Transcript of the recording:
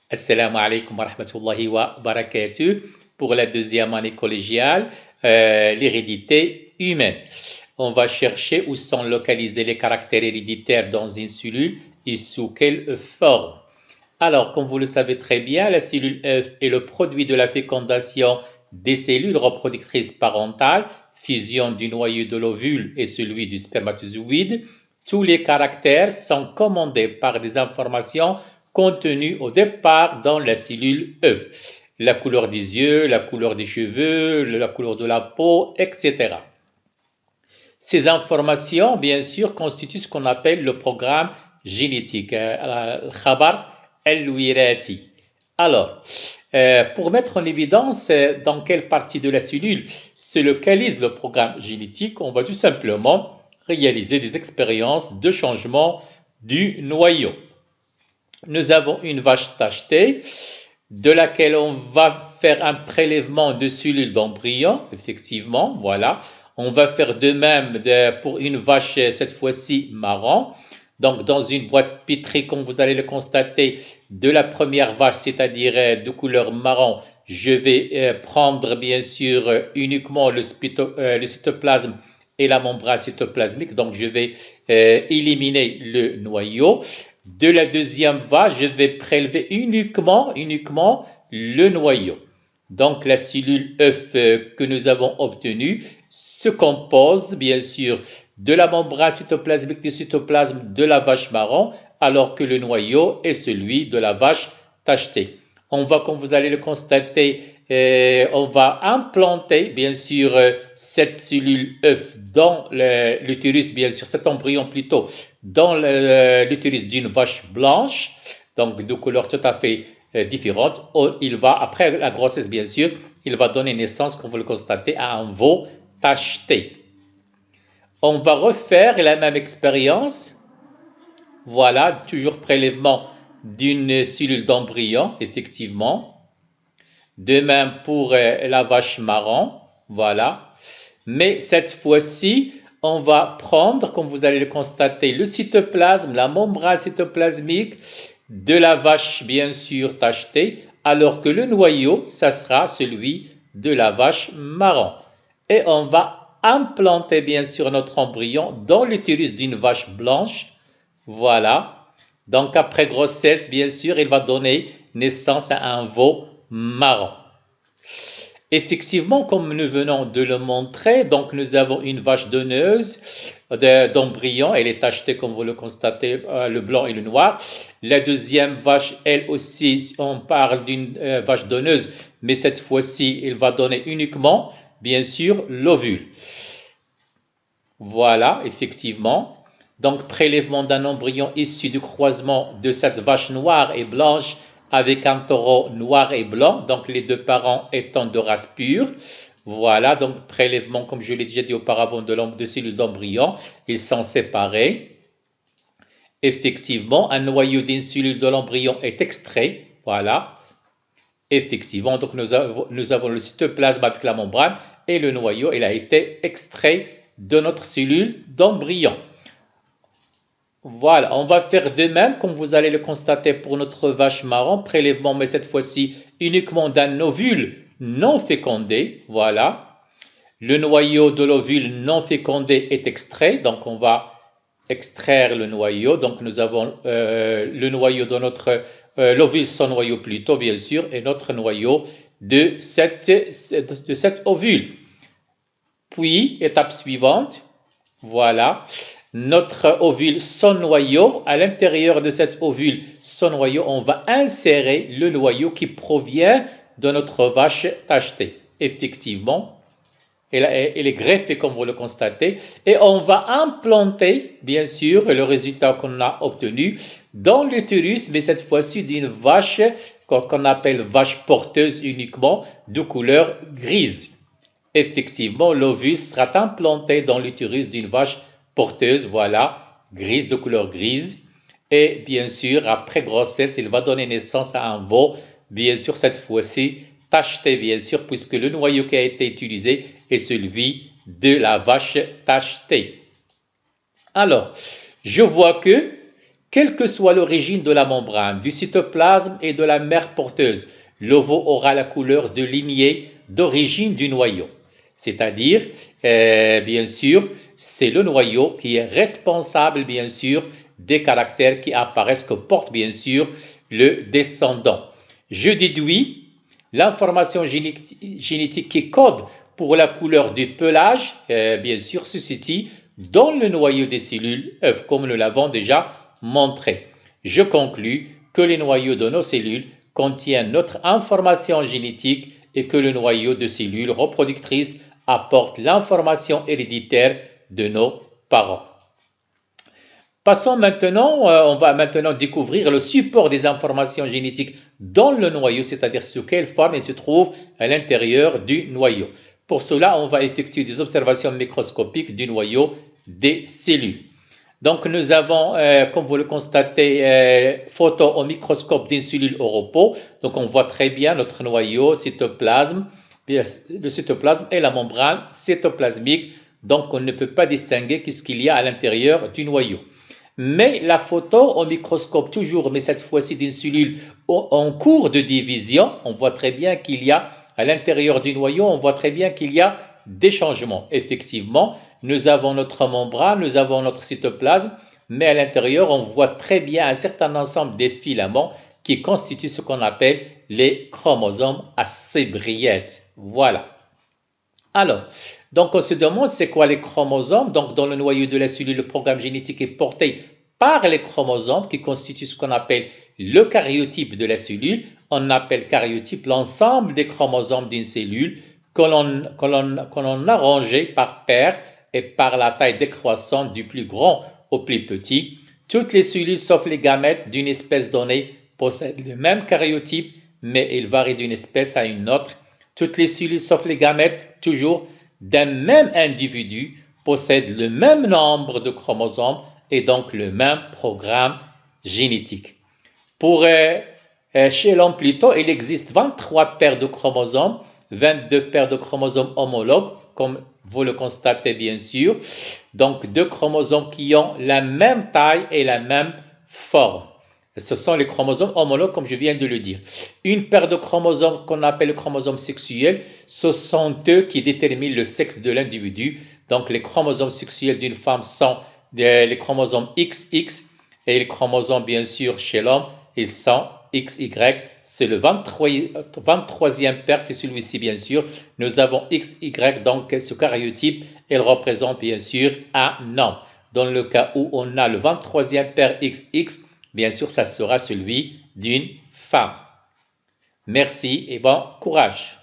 Assalamu alaikum wa rahmatullahi wa barakatuh. Pour la deuxième année collégiale, l'hérédité humaine. On va chercher où sont localisés les caractères héréditaires dans une cellule et sous quelle forme. Alors, comme vous le savez très bien, la cellule œuf est le produit de la fécondation des cellules reproductrices parentales, fusion du noyau de l'ovule et celui du spermatozoïde. Tous les caractères sont commandés par des informations contenues au départ dans la cellule œuf. La couleur des yeux, la couleur des cheveux, la couleur de la peau, etc. Ces informations, bien sûr, constituent ce qu'on appelle le programme génétique, le khabar al-wirati. Alors, pour mettre en évidence dans quelle partie de la cellule se localise le programme génétique, on va tout simplement réaliser des expériences de changement du noyau. Nous avons une vache tachetée de laquelle on va faire un prélèvement de cellules d'embryon, effectivement, voilà. On va faire de même pour une vache, cette fois-ci marron. Donc, dans une boîte pétrie, comme vous allez le constater, de la première vache, c'est-à-dire de couleur marron, je vais prendre bien sûr uniquement le cytoplasme et la membrane cytoplasmique. Donc, je vais éliminer le noyau. De la deuxième vache, je vais prélever uniquement le noyau. Donc, la cellule œuf que nous avons obtenue se compose bien sûr de la membrane cytoplasmique du cytoplasme de la vache marron, alors que le noyau est celui de la vache tachetée. On va, comme vous allez le constater, on va implanter bien sûr cette cellule œuf dans l'utérus, bien sûr cet embryon plutôt, dans l'utérus d'une vache blanche, donc de couleur tout à fait différente. Il va, après la grossesse bien sûr, il va donner naissance, comme vous le constatez, à un veau tacheté. On va refaire la même expérience. Voilà, toujours prélèvement d'une cellule d'embryon, effectivement. De même pour la vache marron, voilà. Mais cette fois-ci, on va prendre, comme vous allez le constater, le cytoplasme, la membrane cytoplasmique de la vache, bien sûr, tachetée, alors que le noyau, ça sera celui de la vache marron. Et on va implanter, bien sûr, notre embryon dans l'utérus d'une vache blanche. Voilà. Donc, après grossesse, bien sûr, il va donner naissance à un veau marron. Effectivement, comme nous venons de le montrer, donc nous avons une vache donneuse d'embryon, elle est tachetée comme vous le constatez, le blanc et le noir. La deuxième vache, elle aussi, on parle d'une vache donneuse, mais cette fois-ci, elle va donner uniquement, bien sûr, l'ovule. Voilà, effectivement. Donc, prélèvement d'un embryon issu du croisement de cette vache noire et blanche avec un taureau noir et blanc, donc les deux parents étant de race pure. Voilà, donc prélèvement, comme je l'ai déjà dit auparavant, de cellules d'embryon, ils sont séparés. Effectivement, un noyau d'une cellule de l'embryon est extrait, voilà. Effectivement, donc nous avons le cytoplasme avec la membrane et le noyau, il a été extrait de notre cellule d'embryon. Voilà, on va faire de même, comme vous allez le constater pour notre vache marron, prélèvement, mais cette fois-ci uniquement d'un ovule non fécondé. Voilà, le noyau de l'ovule non fécondé est extrait, donc on va extraire le noyau. Donc nous avons le noyau de notre, l'ovule, son noyau plutôt, bien sûr, et notre noyau de cet ovule. Puis, étape suivante, voilà. Notre ovule, son noyau, à l'intérieur de cet ovule, son noyau, on va insérer le noyau qui provient de notre vache tachetée. Effectivement, elle est greffée comme vous le constatez. Et on va implanter, bien sûr, le résultat qu'on a obtenu dans l'utérus, mais cette fois-ci d'une vache qu'on appelle vache porteuse uniquement, de couleur grise. Effectivement, l'ovule sera implanté dans l'utérus d'une vache porteuse, voilà, grise, de couleur grise. Et bien sûr, après grossesse, il va donner naissance à un veau, bien sûr, cette fois-ci, tacheté, bien sûr, puisque le noyau qui a été utilisé est celui de la vache tachetée. Alors, je vois que Quelle que soit l'origine de la membrane, du cytoplasme et de la mère porteuse, l'ovo aura la couleur de lignée d'origine du noyau. C'est-à-dire, bien sûr, c'est le noyau qui est responsable, bien sûr, des caractères qui apparaissent, que porte, bien sûr, le descendant. Je déduis l'information génétique qui code pour la couleur du pelage, bien sûr, se situe dans le noyau des cellules œufs, comme nous l'avons déjà montré. Je conclus que les noyaux de nos cellules contiennent notre information génétique et que le noyau de cellules reproductrices apporte l'information héréditaire de nos parents. Passons maintenant, on va maintenant découvrir le support des informations génétiques dans le noyau, c'est-à-dire sous quelle forme il se trouve à l'intérieur du noyau. Pour cela, on va effectuer des observations microscopiques du noyau des cellules. Donc, nous avons, comme vous le constatez, photo au microscope d'une cellule au repos. Donc, on voit très bien notre noyau, cytoplasme, le cytoplasme et la membrane cytoplasmique. Donc, on ne peut pas distinguer qu'est-ce qu'il y a à l'intérieur du noyau. Mais la photo au microscope toujours, mais cette fois-ci d'une cellule en cours de division, on voit très bien qu'il y a à l'intérieur du noyau, on voit très bien qu'il y a des changements. Effectivement, nous avons notre membrane, nous avons notre cytoplasme, mais à l'intérieur, on voit très bien un certain ensemble de filaments qui constituent ce qu'on appelle les chromosomes à ces brillettes. Voilà. Alors, donc on se demande c'est quoi les chromosomes. Donc dans le noyau de la cellule, le programme génétique est porté par les chromosomes qui constituent ce qu'on appelle le karyotype de la cellule. On appelle karyotype l'ensemble des chromosomes d'une cellule que l'on a rangé par paire et par la taille décroissante du plus grand au plus petit. Toutes les cellules sauf les gamètes d'une espèce donnée possèdent le même karyotype, mais ils varient d'une espèce à une autre. Toutes les cellules sauf les gamètes, toujours d'un même individu, possèdent le même nombre de chromosomes et donc le même programme génétique. Chez l'homme plutôt, il existe 23 paires de chromosomes, 22 paires de chromosomes homologues, comme vous le constatez bien sûr. Donc deux chromosomes qui ont la même taille et la même forme. Ce sont les chromosomes homologues, comme je viens de le dire. Une paire de chromosomes qu'on appelle le chromosome sexuel, ce sont eux qui déterminent le sexe de l'individu. Donc, les chromosomes sexuels d'une femme sont les chromosomes XX et les chromosomes, bien sûr, chez l'homme, ils sont XY. C'est le 23e paire, c'est celui-ci, bien sûr. Nous avons XY, donc ce karyotype, il représente, bien sûr, un homme. Dans le cas où on a le 23e paire XX, bien sûr, ça sera celui d'une femme. Merci et bon courage.